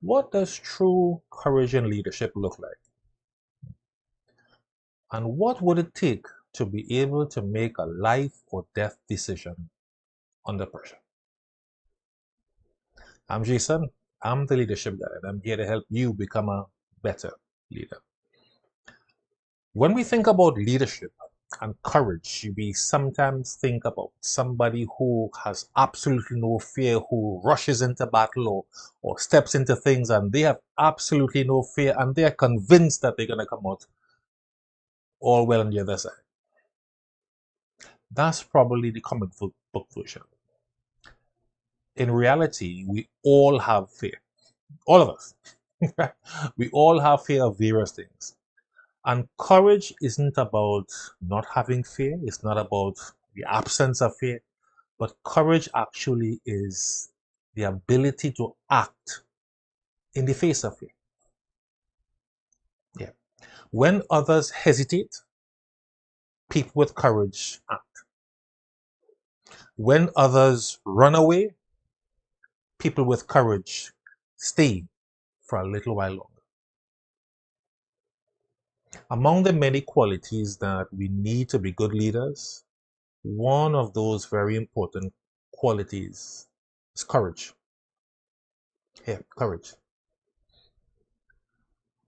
What does true courage in leadership look like? And what would it take to be able to make a life or death decision under pressure? I'm Jason. I'm the leadership guy, and I'm here to help you become a better leader. When we think about leadership and courage, we sometimes think about somebody who has absolutely no fear, who rushes into battle or steps into things and they have absolutely no fear and they are convinced that they're going to come out all well on the other side. That's probably the comic book version. In reality, we all have fear. All of us. We all have fear of various things. And courage isn't about not having fear, it's not about the absence of fear, but courage actually is the ability to act in the face of fear. Yeah. When others hesitate, people with courage act. When others run away, people with courage stay for a little while longer. Among the many qualities that we need to be good leaders, one of those very important qualities is courage. Yeah, courage.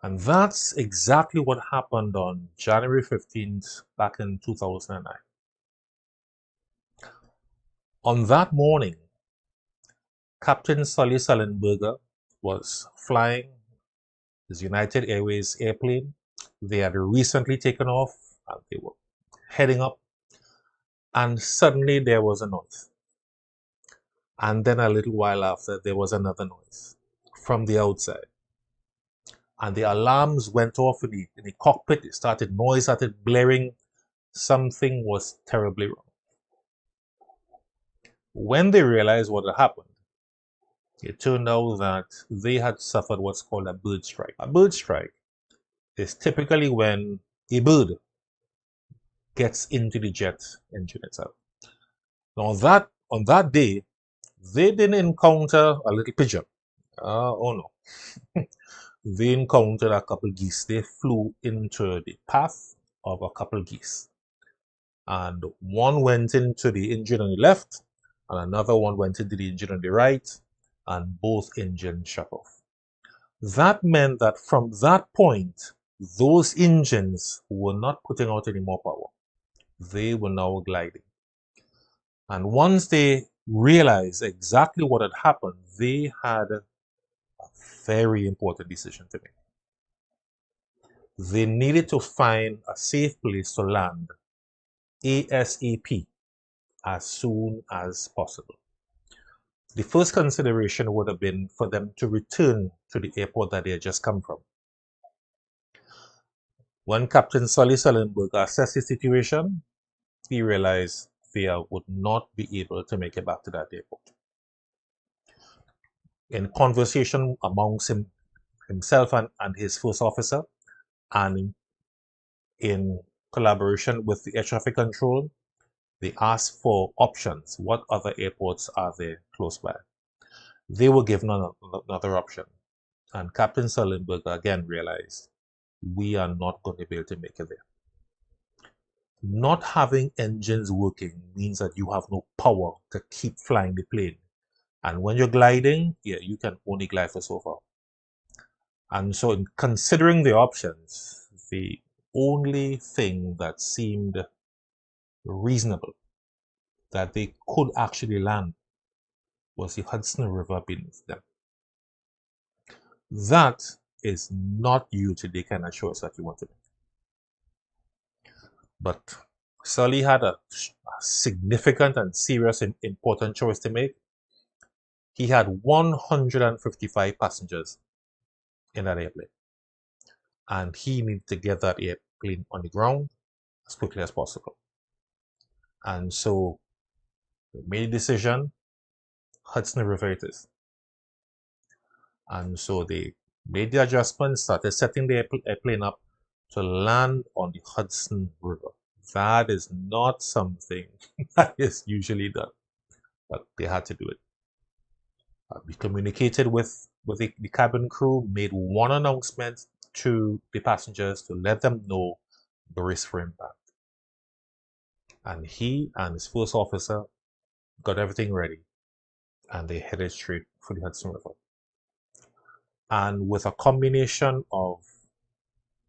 And that's exactly what happened on January 15th back in 2009. On that morning, Captain Sully Sullenberger was flying his United Airways airplane. They had recently taken off and they were heading up, and suddenly there was a noise. And then a little while after, there was another noise from the outside. And the alarms went off in the cockpit. It started, noise started blaring. Something was terribly wrong. When they realized what had happened, it turned out that they had suffered what's called a bird strike. A bird strike is typically when a bird gets into the jet engine itself. Now on that day, they didn't encounter a little pigeon. Oh no. They encountered a couple geese. They flew into the path of a couple geese. And one went into the engine on the left, and another one went into the engine on the right, and both engines shut off. That meant that from that point, those engines were not putting out any more power. They were now gliding. And once they realized exactly what had happened, they had a very important decision to make. They needed to find a safe place to land ASAP, as soon as possible. The first consideration would have been for them to return to the airport that they had just come from. When Captain Sully Sullenberger assessed the situation, he realized they would not be able to make it back to that airport. In conversation amongst himself and his first officer, and in collaboration with the air traffic control, they asked for options. What other airports are there close by? They were given another option. And Captain Sullenberger again realized we are not going to be able to make it there. Not having engines working means that you have no power to keep flying the plane. And when you're gliding, yeah, you can only glide for so far. And so in considering the options, the only thing that seemed reasonable that they could actually land was the Hudson River beneath them. That is not usually the kind of choice that you want to make. But Sully had a significant and serious and important choice to make. He had 155 passengers in that airplane, and he needed to get that airplane on the ground as quickly as possible. And so they made a decision, Hudson River it is. And so they made the adjustments, started setting the airplane up to land on the Hudson River. That is not something that is usually done, but they had to do it. We communicated with the cabin crew, made one announcement to the passengers to let them know brace for impact. And he and his first officer got everything ready, and they headed straight for the Hudson River. And with a combination of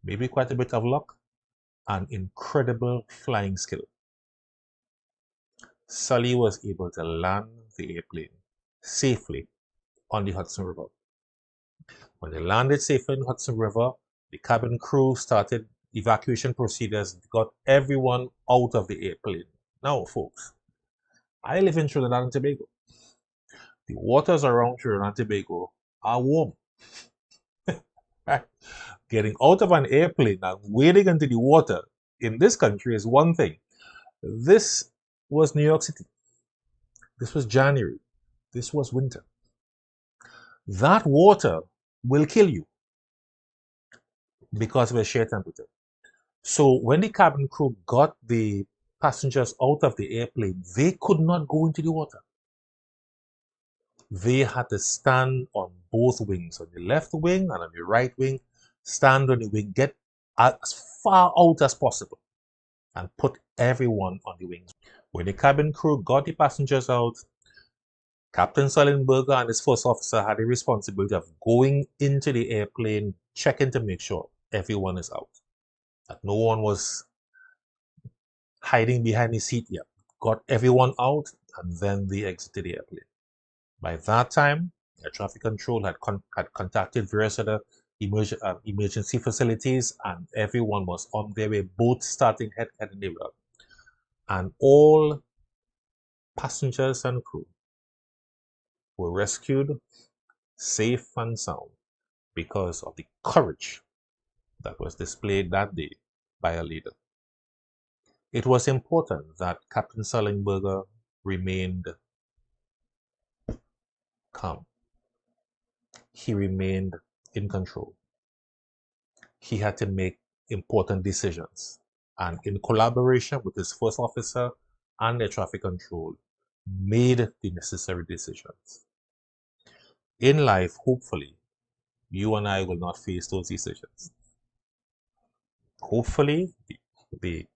maybe quite a bit of luck and incredible flying skill, Sully was able to land the airplane safely on the Hudson River. When they landed safely in the Hudson River, the cabin crew started evacuation procedures, got everyone out of the airplane. Now, folks, I live in Trinidad and Tobago. The waters around Trinidad and Tobago are warm. Right? Getting out of an airplane and wading into the water in this country is one thing. This was New York City. This was January. This was winter. That water will kill you because of the sheer temperature. So when the cabin crew got the passengers out of the airplane, they could not go into the water. They had to stand on both wings, on the left wing and on the right wing, stand on the wing, get as far out as possible, and put everyone on the wings. When the cabin crew got the passengers out, Captain Sullenberger and his first officer had the responsibility of going into the airplane, checking to make sure everyone is out, that no one was hiding behind the seat yet. Got everyone out, and then they exited the airplane. By that time, air traffic control had contacted various other emergency facilities, and everyone was on their way, boats starting heading the river. And all passengers and crew were rescued safe and sound because of the courage that was displayed that day by a leader. It was important that Captain Sullenberger remained calm. He remained in control. He had to make important decisions, and in collaboration with his first officer and air traffic control, made the necessary decisions. In life, hopefully, you and I will not face those decisions. Hopefully, the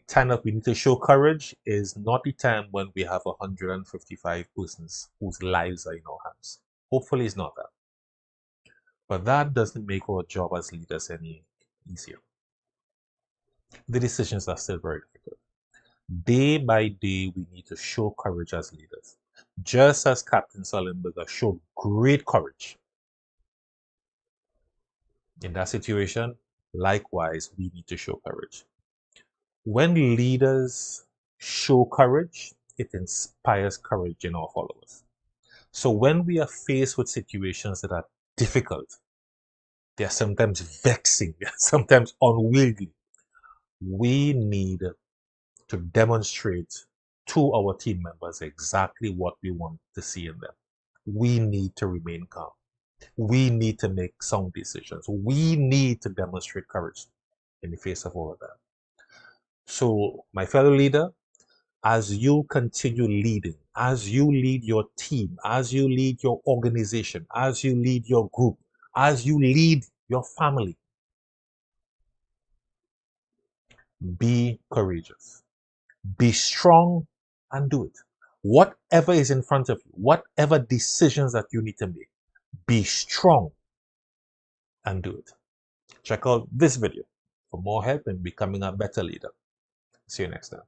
time that we need to show courage is not the time when we have 155 persons whose lives are in our hands. Hopefully, it's not that. But that doesn't make our job as leaders any easier. The decisions are still very difficult. Day by day, we need to show courage as leaders. Just as Captain Sullenberger showed great courage in that situation, likewise, we need to show courage. When leaders show courage, it inspires courage in our followers. So when we are faced with situations that are difficult, they are sometimes vexing, they are sometimes unwieldy, we need to demonstrate to our team members exactly what we want to see in them. We need to remain calm. We need to make sound decisions. We need to demonstrate courage in the face of all of that. So, my fellow leader, as you continue leading, as you lead your team, as you lead your organization, as you lead your group, as you lead your family, be courageous. Be strong and do it. Whatever is in front of you, whatever decisions that you need to make, be strong and do it. Check out this video for more help in becoming a better leader. See you next time.